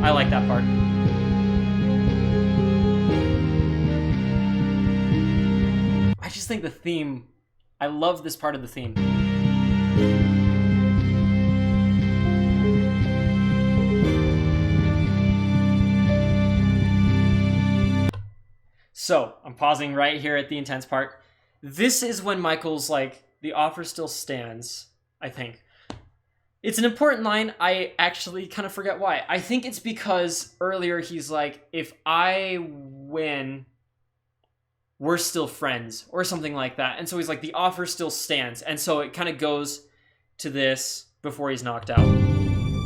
I like that part. I just think the theme, I love this part of the theme. So, I'm pausing right here at the intense part. This is when Michael's like, the offer still stands, I think. It's an important line. I actually kind of forget why. I think it's because earlier he's like, if I win, we're still friends, or something like that. And so he's like, the offer still stands. And so it kind of goes to this before he's knocked out.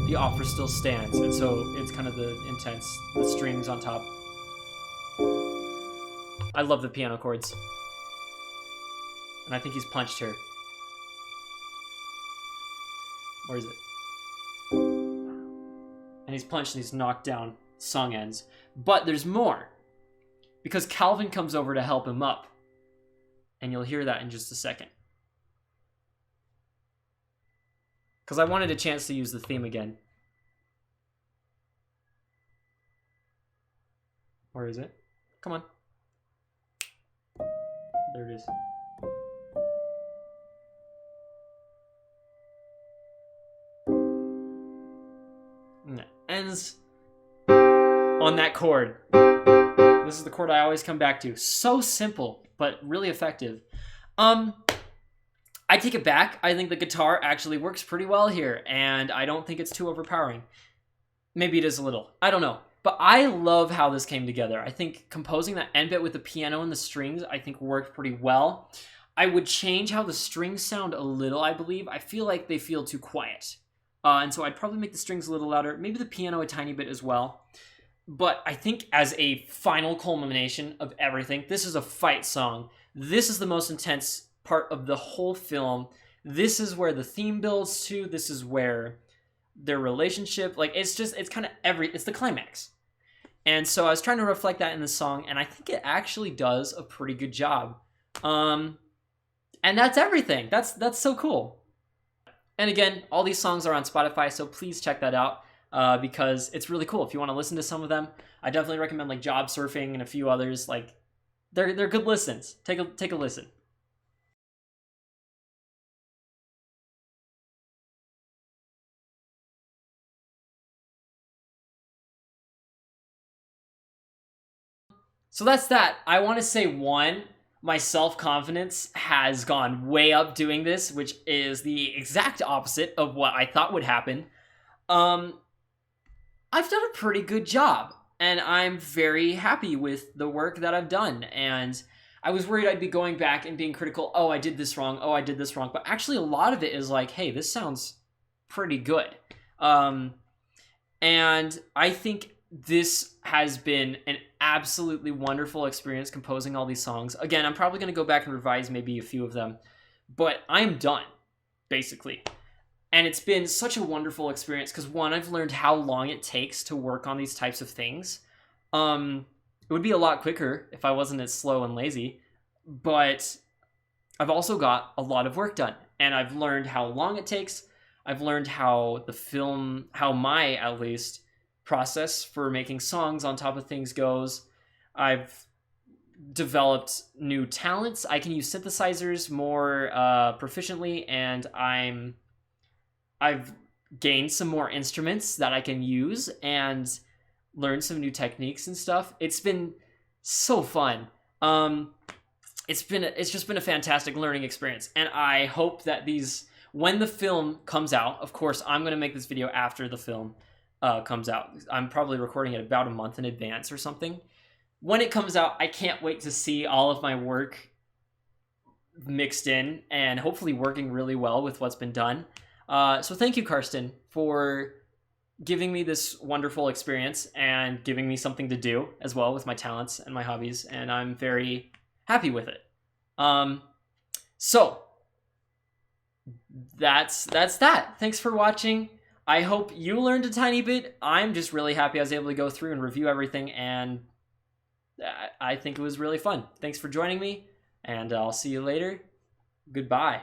The offer still stands. And so it's kind of the intense, the strings on top. I love the piano chords. And I think he's punched her. Where is it? And he's punched and he's knocked down. Song ends. But there's more. Because Calvin comes over to help him up. And you'll hear that in just a second. Because I wanted a chance to use the theme again. Where is it? Come on. There it is. And it ends on that chord. This is the chord I always come back to. So simple, but really effective. I take it back. I think the guitar actually works pretty well here, and I don't think it's too overpowering. Maybe it is a little. I don't know. But I love how this came together. I think composing that end bit with the piano and the strings, I think worked pretty well. I would change how the strings sound a little, I believe. I feel like they feel too quiet. And so I'd probably make the strings a little louder. Maybe the piano a tiny bit as well. But I think as a final culmination of everything, this is a fight song. This is the most intense part of the whole film. This is where the theme builds to. This is where their relationship, like, it's kind of it's the climax. And so I was trying to reflect that in the song, and I think it actually does a pretty good job. And that's everything. That's so cool. And again, all these songs are on Spotify, so please check that out. Because it's really cool. If you want to listen to some of them, I definitely recommend like Job Surfing and a few others. Like, they're good listens. Take a listen. So that's that. I want to say one, my self-confidence has gone way up doing this, which is the exact opposite of what I thought would happen. I've done a pretty good job, and I'm very happy with the work that I've done. And I was worried I'd be going back and being critical. Oh, I did this wrong. Oh, I did this wrong. But actually, a lot of it is like, hey, this sounds pretty good. And I think this has been an absolutely wonderful experience composing all these songs. Again, I'm probably going to go back and revise maybe a few of them, but I'm done, basically. And it's been such a wonderful experience because, one, I've learned how long it takes to work on these types of things. It would be a lot quicker if I wasn't as slow and lazy, but I've also got a lot of work done, and I've learned how long it takes. I've learned how my, at least, process for making songs on top of things goes. I've developed new talents. I can use synthesizers more proficiently, and I've gained some more instruments that I can use and learn some new techniques and stuff. It's been so fun. It's just been a fantastic learning experience, and I hope that when the film comes out, of course, I'm going to make this video after the film comes out. I'm probably recording it about a month in advance or something. When it comes out, I can't wait to see all of my work mixed in and hopefully working really well with what's been done. So thank you, Carston, for giving me this wonderful experience and giving me something to do as well with my talents and my hobbies, and I'm very happy with it. So that's that. Thanks for watching. I hope you learned a tiny bit. I'm just really happy I was able to go through and review everything, and I think it was really fun. Thanks for joining me, and I'll see you later. Goodbye.